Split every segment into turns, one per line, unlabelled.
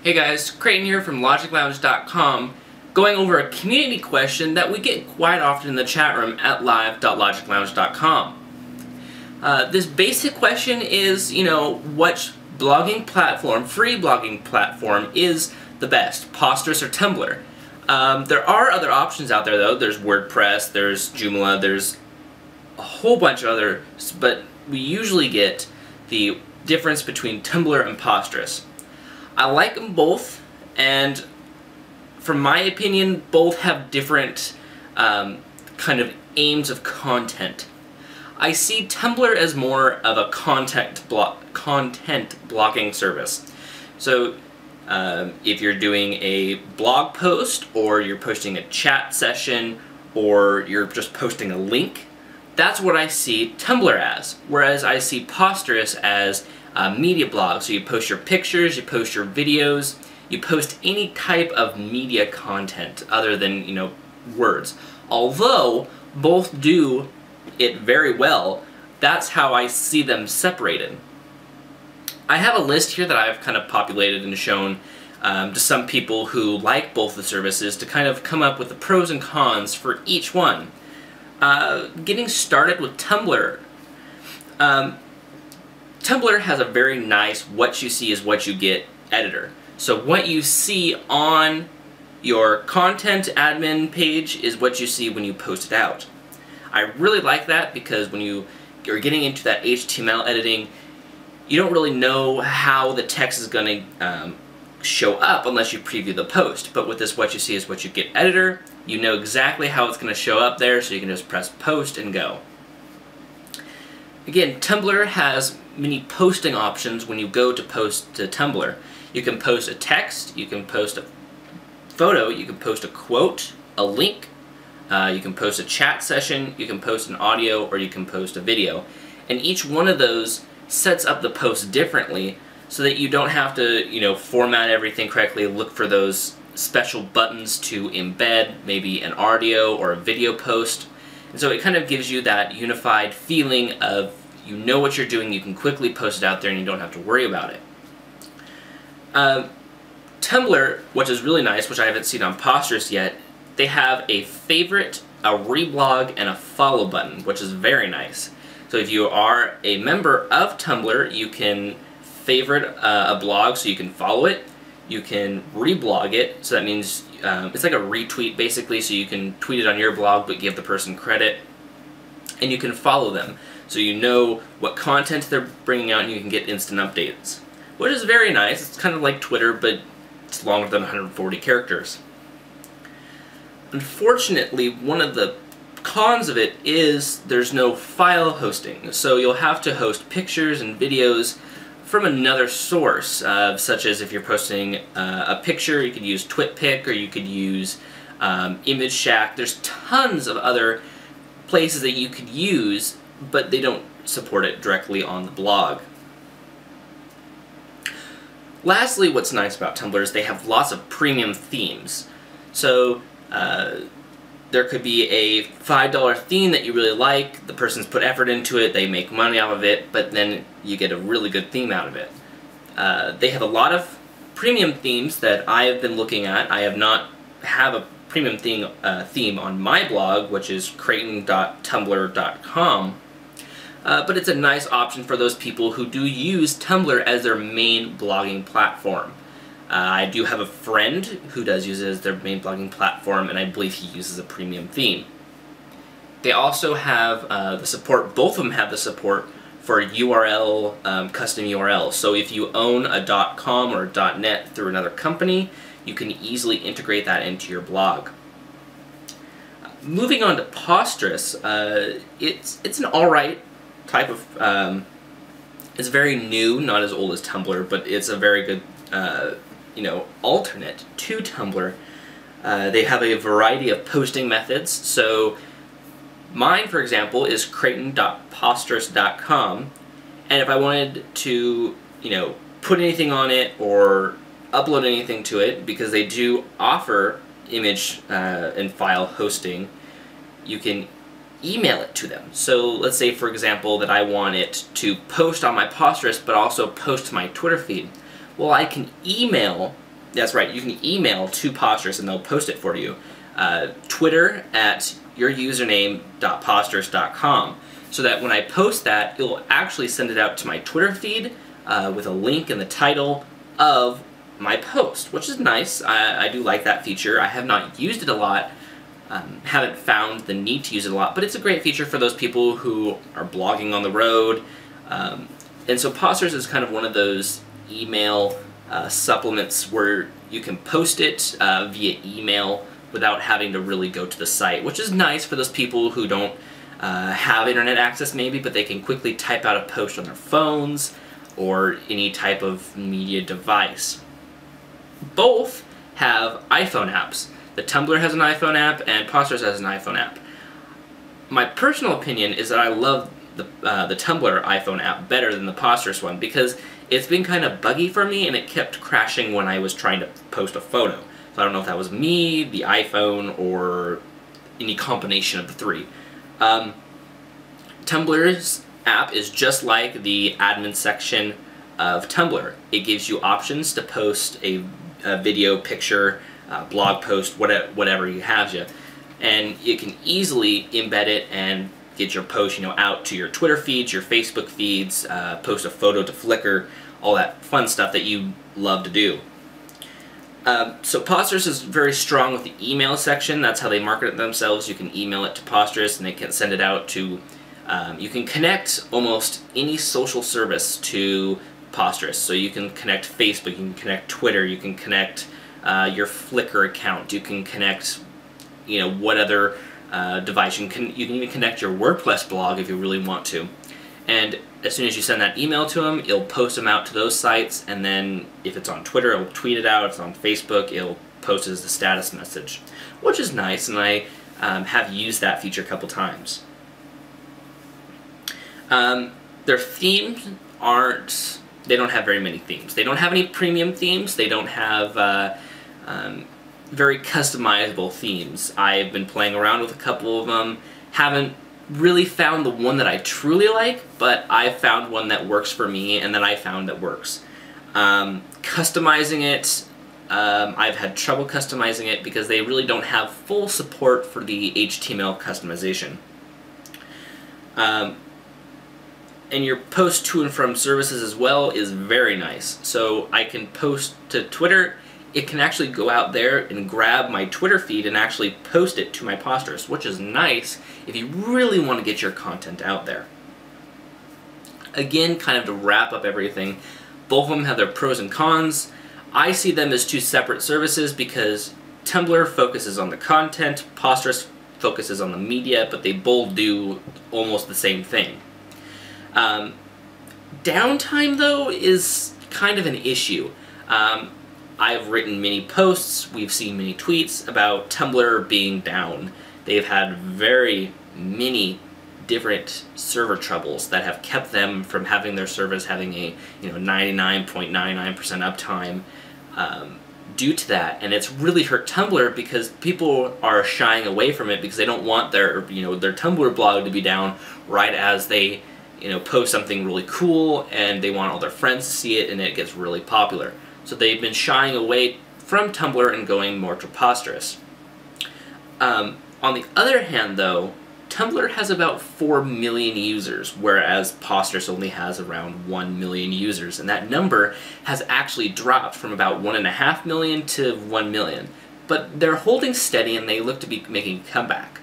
Hey guys, Creighton here from LogicLounge.com, going over a community question that we get quite often in the chat room at live.logiclounge.com. This basic question is, what blogging platform, free blogging platform, is the best, Posterous or Tumblr? There are other options out there though. There's WordPress, there's Joomla, there's a whole bunch of others, but we usually get the difference between Tumblr and Posterous. I like them both, and from my opinion, both have different kind of aims of content. I see Tumblr as more of a content blocking service. So if you're doing a blog post, or you're posting a chat session, or you're just posting a link, that's what I see Tumblr as. Whereas I see Posterous as a media blog. So you post your pictures, you post your videos, you post any type of media content other than, words. Although both do it very well, that's how I see them separated. I have a list here that I've kind of populated and shown to some people who like both the services to kind of come up with the pros and cons for each one. Getting started with Tumblr. Tumblr has a very nice what you see is what you get editor. So what you see on your content admin page is what you see when you post it out. I really like that because when you're getting into that HTML editing, you don't really know how the text is going to show up unless you preview the post. But with this what you see is what you get editor, you know exactly how it's going to show up there, so you can just press post and go. Again, Tumblr has many posting options when you go to post to Tumblr. You can post a text, you can post a photo, you can post a quote, a link, you can post a chat session, you can post an audio, or you can post a video. And each one of those sets up the post differently so that you don't have to, format everything correctly, look for those special buttons to embed maybe an audio or a video post. And so it kind of gives you that unified feeling of you know what you're doing, you can quickly post it out there and you don't have to worry about it. Tumblr, which is really nice, which I haven't seen on Posterous yet, they have a favorite, a reblog, and a follow button, which is very nice. So if you are a member of Tumblr, you can favorite a blog so you can follow it. You can reblog it, so that means it's like a retweet basically, so you can tweet it on your blog but give the person credit. And you can follow them, so you know what content they're bringing out and you can get instant updates. Which is very nice. It's kind of like Twitter, but it's longer than 140 characters. Unfortunately, one of the cons of it is there's no file hosting, so you'll have to host pictures and videos from another source, such as if you're posting a picture, you could use TwitPic, or you could use Image Shack. There's tons of other places that you could use, but they don't support it directly on the blog. Lastly, what's nice about Tumblr is they have lots of premium themes. So there could be a $5 theme that you really like, the person's put effort into it, they make money out of it, but then you get a really good theme out of it. They have a lot of premium themes that I have been looking at. I have not have a premium theme on my blog, which is creighton.tumblr.com, but it's a nice option for those people who do use Tumblr as their main blogging platform. I do have a friend who does use it as their main blogging platform, and I believe he uses a premium theme. They also have the support, both of them have the support for URL, custom URLs. So if you own a .com or a .net through another company, you can easily integrate that into your blog. Moving on to Posterous, it's an alright type of, it's very new, not as old as Tumblr, but it's a very good alternate to Tumblr. They have a variety of posting methods. So mine, for example, is creighton.posterous.com, and if I wanted to, put anything on it or upload anything to it, because they do offer image and file hosting, you can email it to them. So let's say, for example, that I want it to post on my Posterous but also post to my Twitter feed. Well, I can email That's right, you can email to Posterous and they'll post it for you. Twitter at yourusername.posterous.com, so that when I post that, it will actually send it out to my Twitter feed with a link in the title of my post, which is nice. I do like that feature. I have not used it a lot, haven't found the need to use it a lot, but it's a great feature for those people who are blogging on the road. And so Posterous is kind of one of those email supplements where you can post it via email without having to really go to the site, which is nice for those people who don't have internet access maybe, but they can quickly type out a post on their phones or any type of media device. Both have iPhone apps. The Tumblr has an iPhone app and Posterous has an iPhone app. My personal opinion is that I love the Tumblr iPhone app better than the Posterous one because it's been kind of buggy for me and it kept crashing when I was trying to post a photo. So I don't know if that was me, the iPhone, or any combination of the three. Tumblr's app is just like the admin section of Tumblr. It gives you options to post a video, picture, blog post, whatever you have you. And you can easily embed it and get your post, out to your Twitter feeds, your Facebook feeds, post a photo to Flickr, all that fun stuff that you love to do. So Posterous is very strong with the email section. That's how they market it themselves. You can email it to Posterous and they can send it out to, you can connect almost any social service to Posterous. So you can connect Facebook, you can connect Twitter, you can connect your Flickr account, you can connect, what other device. You can even connect your WordPress blog if you really want to. And as soon as you send that email to them, it'll post them out to those sites, and then if it's on Twitter, it'll tweet it out. If it's on Facebook, it'll post it as a status message, which is nice, and I have used that feature a couple times. Their themes they don't have very many themes. They don't have any premium themes. They don't have very customizable themes. I've been playing around with a couple of them, haven't really found the one that I truly like, but I found one that works for me and that I found that works. Customizing it, I've had trouble customizing it because they really don't have full support for the HTML customization. And your post to and from services as well is very nice. So I can post to Twitter, it can actually go out there and grab my Twitter feed and actually post it to my Posterous, which is nice if you really want to get your content out there. Again, kind of to wrap up everything, both of them have their pros and cons. I see them as two separate services because Tumblr focuses on the content, Posterous focuses on the media, but they both do almost the same thing. Downtime, though, is kind of an issue. I've written many posts, we've seen many tweets about Tumblr being down. They've had very many different server troubles that have kept them from having their service having a 99.99% uptime due to that, and it's really hurt Tumblr because people are shying away from it because they don't want their their Tumblr blog to be down right as they post something really cool, and they want all their friends to see it and it gets really popular. So they've been shying away from Tumblr and going more to Posterous. On the other hand, though, Tumblr has about 4 million users, whereas Posterous only has around 1 million users, and that number has actually dropped from about 1.5 million to 1 million. But they're holding steady and they look to be making a comeback.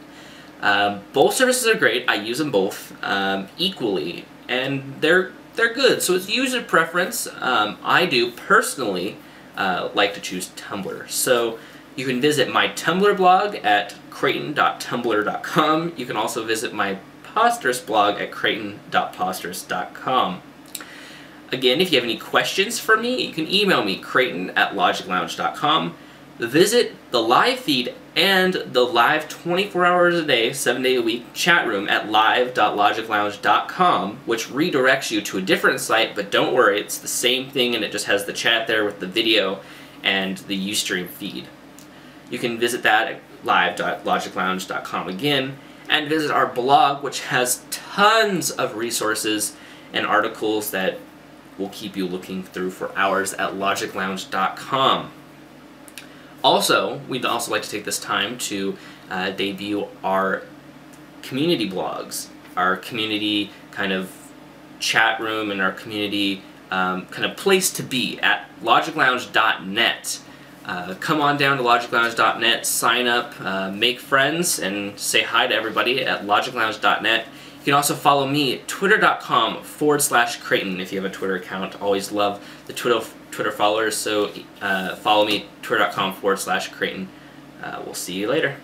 Both services are great. I use them both equally, and they're good. So it's user preference. I do personally like to choose Tumblr. So you can visit my Tumblr blog at creighton.tumblr.com. You can also visit my Posterous blog at creighton.posterous.com. Again, if you have any questions for me, you can email me, creighton@logiclounge.com. Visit the live feed and the live 24 hours a day, 7 days a week chat room at live.logiclounge.com, which redirects you to a different site, but don't worry, it's the same thing and it just has the chat there with the video and the Ustream feed. You can visit that at live.logiclounge.com again, and visit our blog, which has tons of resources and articles that will keep you looking through for hours at logiclounge.com. Also, we'd also like to take this time to debut our community blogs, our community kind of chat room, and our community kind of place to be at logiclounge.net. Come on down to logiclounge.net, sign up, make friends, and say hi to everybody at logiclounge.net. You can also follow me at twitter.com/Creighton if you have a Twitter account. Always love the Twitter followers, so follow me, twitter.com/Creighton. We'll see you later.